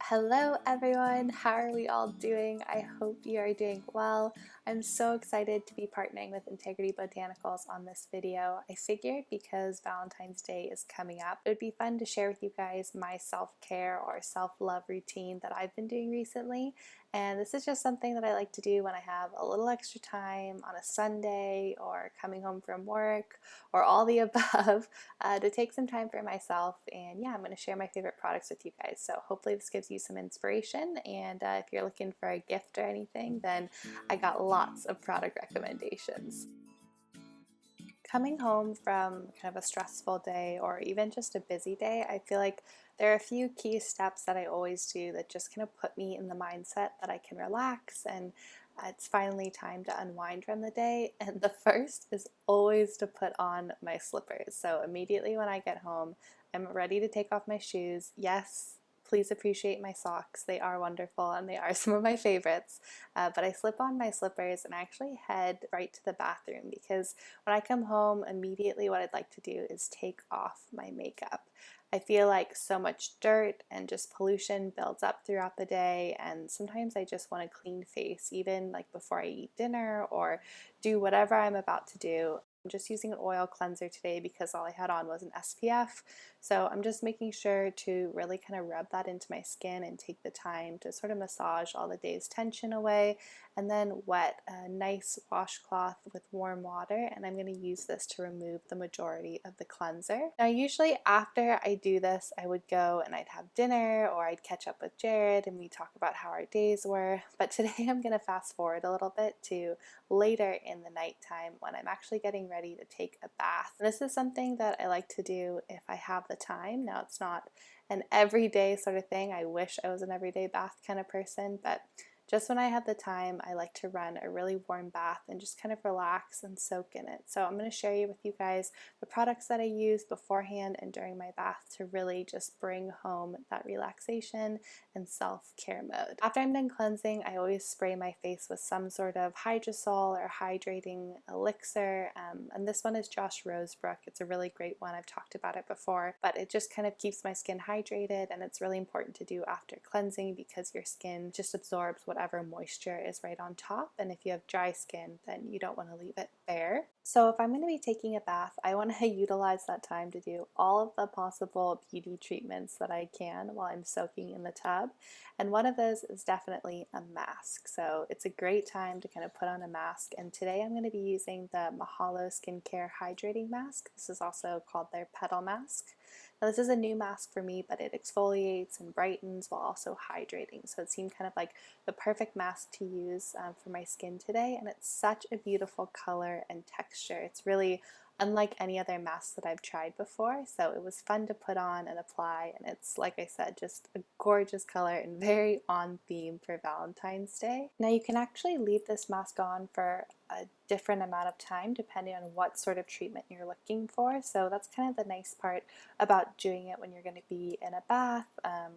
Hello everyone, how are we all doing? I hope you are doing well. I'm so excited to be partnering with Integrity Botanicals on this video. I figured because Valentine's Day is coming up, it would be fun to share with you guys my self-care or self-love routine that I've been doing recently. And this is just something that I like to do when I have a little extra time on a Sunday or coming home from work or all the above to take some time for myself. And yeah, I'm going to share my favorite products with you guys. So hopefully this gives you some inspiration. And if you're looking for a gift or anything, then I got lots of product recommendations. Coming home from kind of a stressful day or even just a busy day, I feel like there are a few key steps that I always do that just kind of put me in the mindset that I can relax and it's finally time to unwind from the day. And the first is always to put on my slippers. So immediately when I get home, I'm ready to take off my shoes. Yes, please appreciate my socks. They are wonderful and they are some of my favorites. But I slip on my slippers and I actually head right to the bathroom because when I come home, immediately what I'd like to do is take off my makeup. I feel like so much dirt and just pollution builds up throughout the day, and sometimes I just want a clean face, even like before I eat dinner or do whatever I'm about to do. I'm just using an oil cleanser today because all I had on was an SPF. So I'm just making sure to really kind of rub that into my skin and take the time to sort of massage all the day's tension away, and then wet a nice washcloth with warm water, and I'm going to use this to remove the majority of the cleanser. Now usually after I do this, I would go and I'd have dinner or I'd catch up with Jared and we talk about how our days were, but today I'm going to fast forward a little bit to later in the nighttime when I'm actually getting ready to take a bath. And this is something that I like to do if I have the time. Now it's not an everyday sort of thing. I wish I was an everyday bath kind of person, but just when I have the time, I like to run a really warm bath and just kind of relax and soak in it. So I'm going to share with you guys the products that I use beforehand and during my bath to really just bring home that relaxation and self-care mode. After I'm done cleansing, I always spray my face with some sort of hydrosol or hydrating elixir, and this one is Josh Rosebrook. It's a really great one. I've talked about it before, but it just kind of keeps my skin hydrated, and it's really important to do after cleansing because your skin just absorbs whatever moisture is right on top, and if you have dry skin, then you don't want to leave it bare. So if I'm going to be taking a bath, I want to utilize that time to do all of the possible beauty treatments that I can while I'm soaking in the tub, and one of those is definitely a mask. So it's a great time to kind of put on a mask, and today I'm going to be using the Mahalo Skincare Hydrating Mask. This is also called their Petal Mask. Now this is a new mask for me, but it exfoliates and brightens while also hydrating. So it seemed kind of like the perfect mask to use for my skin today, and it's such a beautiful color and texture. It's really unlike any other mask that I've tried before, so it was fun to put on and apply, and it's, like I said, just a gorgeous color and very on theme for Valentine's Day. Now you can actually leave this mask on for a different amount of time depending on what sort of treatment you're looking for, so that's kind of the nice part about doing it when you're going to be in a bath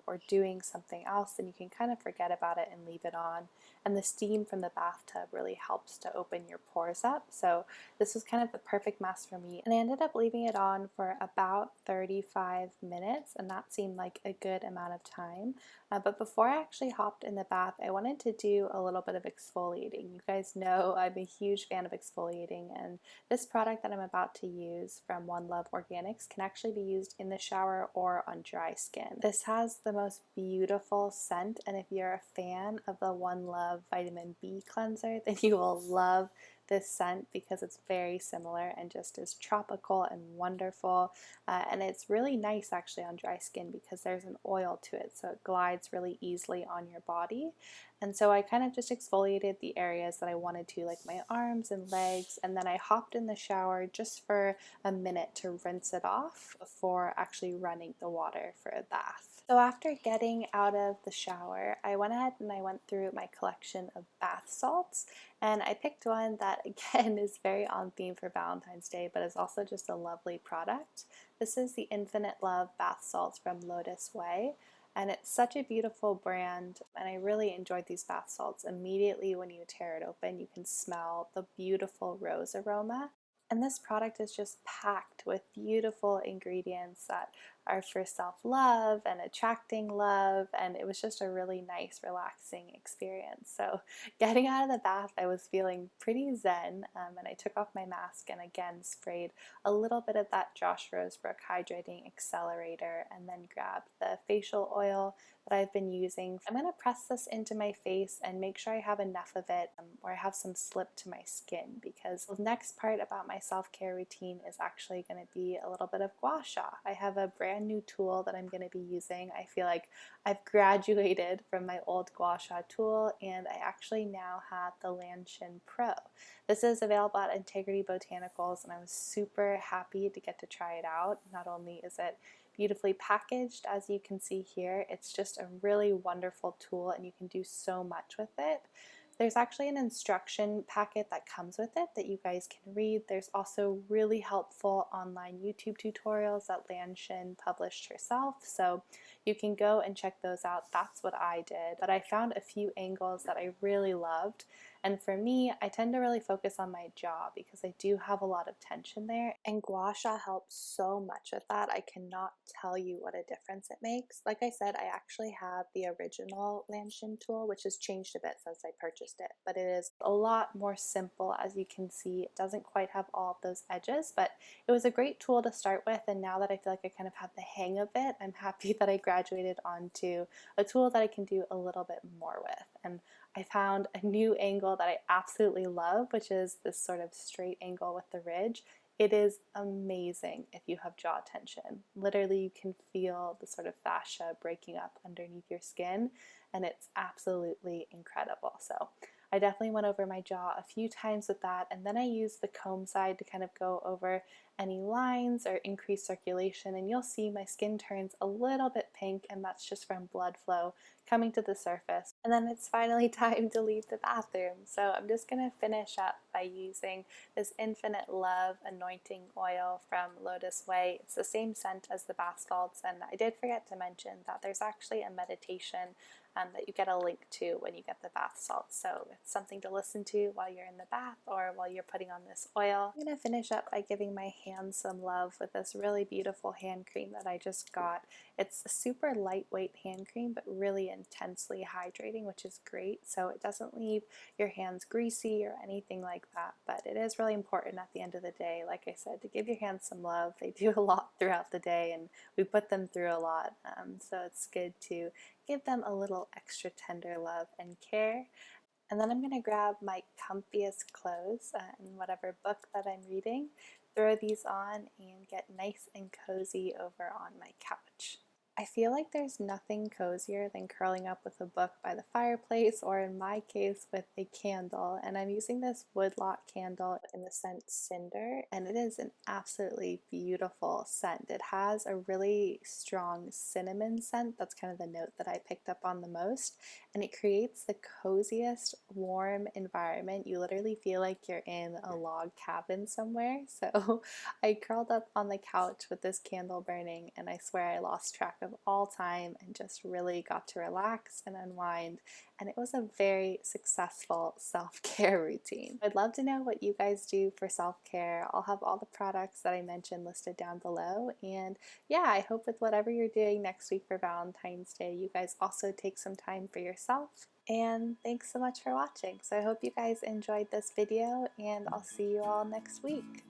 or doing something else, and you can kind of forget about it and leave it on, and the steam from the bathtub really helps to open your pores up. So this was kind of the perfect mask for me, and I ended up leaving it on for about 35 minutes, and that seemed like a good amount of time. But before I actually hopped in the bath, I wanted to do a little bit of exfoliating. You guys know I'm a huge fan of exfoliating, and this product that I'm about to use from One Love Organics can actually be used in the shower or on dry skin. This has the most beautiful scent, and if you're a fan of the One Love Vitamin B cleanser, then you will love this scent because it's very similar and just as tropical and wonderful, and it's really nice actually on dry skin because there's an oil to it, so it glides really easily on your body. And so I kind of just exfoliated the areas that I wanted to, like my arms and legs, and then I hopped in the shower just for a minute to rinse it off before actually running the water for a bath. So after getting out of the shower, I went ahead and I went through my collection of bath salts, and I picked one that again is very on theme for Valentine's Day, but is also just a lovely product. This is the Infinite Love bath salts from Lotus Way, and it's such a beautiful brand, and I really enjoyed these bath salts. Immediately when you tear it open, you can smell the beautiful rose aroma. And this product is just packed with beautiful ingredients that are for self-love and attracting love, and it was just a really nice, relaxing experience. So getting out of the bath, I was feeling pretty zen, and I took off my mask and again sprayed a little bit of that Josh Rosebrook Hydrating Accelerator, and then grabbed the facial oil that I've been using. I'm going to press this into my face and make sure I have enough of it where I have some slip to my skin, because the next part about my self-care routine is actually going to be a little bit of Gua Sha. I have a brand new tool that I'm going to be using. I feel like I've graduated from my old Gua Sha tool, and I actually now have the Lanshin Pro. This is available at Integrity Botanicals, and I was super happy to get to try it out. Not only is it beautifully packaged, as you can see here, it's just a really wonderful tool and you can do so much with it. There's actually an instruction packet that comes with it that you guys can read. There's also really helpful online YouTube tutorials that Lanshin published herself, so you can go and check those out. That's what I did. But I found a few angles that I really loved. And for me, I tend to really focus on my jaw because I do have a lot of tension there. And Gua Sha helps so much with that. I cannot tell you what a difference it makes. Like I said, I actually have the original Lanshin tool, which has changed a bit since I purchased it. But it is a lot more simple, as you can see. It doesn't quite have all of those edges, but it was a great tool to start with. And now that I feel like I kind of have the hang of it, I'm happy that I graduated onto a tool that I can do a little bit more with. And I found a new angle that I absolutely love, which is this sort of straight angle with the ridge. It is amazing if you have jaw tension. Literally, you can feel the sort of fascia breaking up underneath your skin, and it's absolutely incredible. So I definitely went over my jaw a few times with that, and then I used the comb side to kind of go over any lines or increase circulation, and you'll see my skin turns a little bit pink, and that's just from blood flow coming to the surface. And then it's finally time to leave the bathroom. So I'm just going to finish up by using this Infinite Love Anointing Oil from Lotus Way. It's the same scent as the bath salts, and I did forget to mention that there's actually a meditation that you get a link to when you get the bath salts. So it's something to listen to while you're in the bath or while you're putting on this oil. I'm going to finish up by giving my hands some love with this really beautiful hand cream that I just got. It's a super lightweight hand cream, but really intensely hydrating, which is great. So it doesn't leave your hands greasy or anything like that, but it is really important at the end of the day, like I said, to give your hands some love. They do a lot throughout the day, and we put them through a lot, so it's good to give them a little extra tender love and care. And then I'm going to grab my comfiest clothes and whatever book that I'm reading, throw these on, and get nice and cozy over on my couch. I feel like there's nothing cozier than curling up with a book by the fireplace, or in my case with a candle, and I'm using this woodlock candle in the scent Cinder, and it is an absolutely beautiful scent. It has a really strong cinnamon scent. That's kind of the note that I picked up on the most, and it creates the coziest, warm environment. You literally feel like you're in a log cabin somewhere. So I curled up on the couch with this candle burning, and I swear I lost track of all time and just really got to relax and unwind. And it was a very successful self-care routine. I'd love to know what you guys do for self-care. I'll have all the products that I mentioned listed down below. And yeah, I hope with whatever you're doing next week for Valentine's Day, you guys also take some time for yourself. And thanks so much for watching. So I hope you guys enjoyed this video, and I'll see you all next week.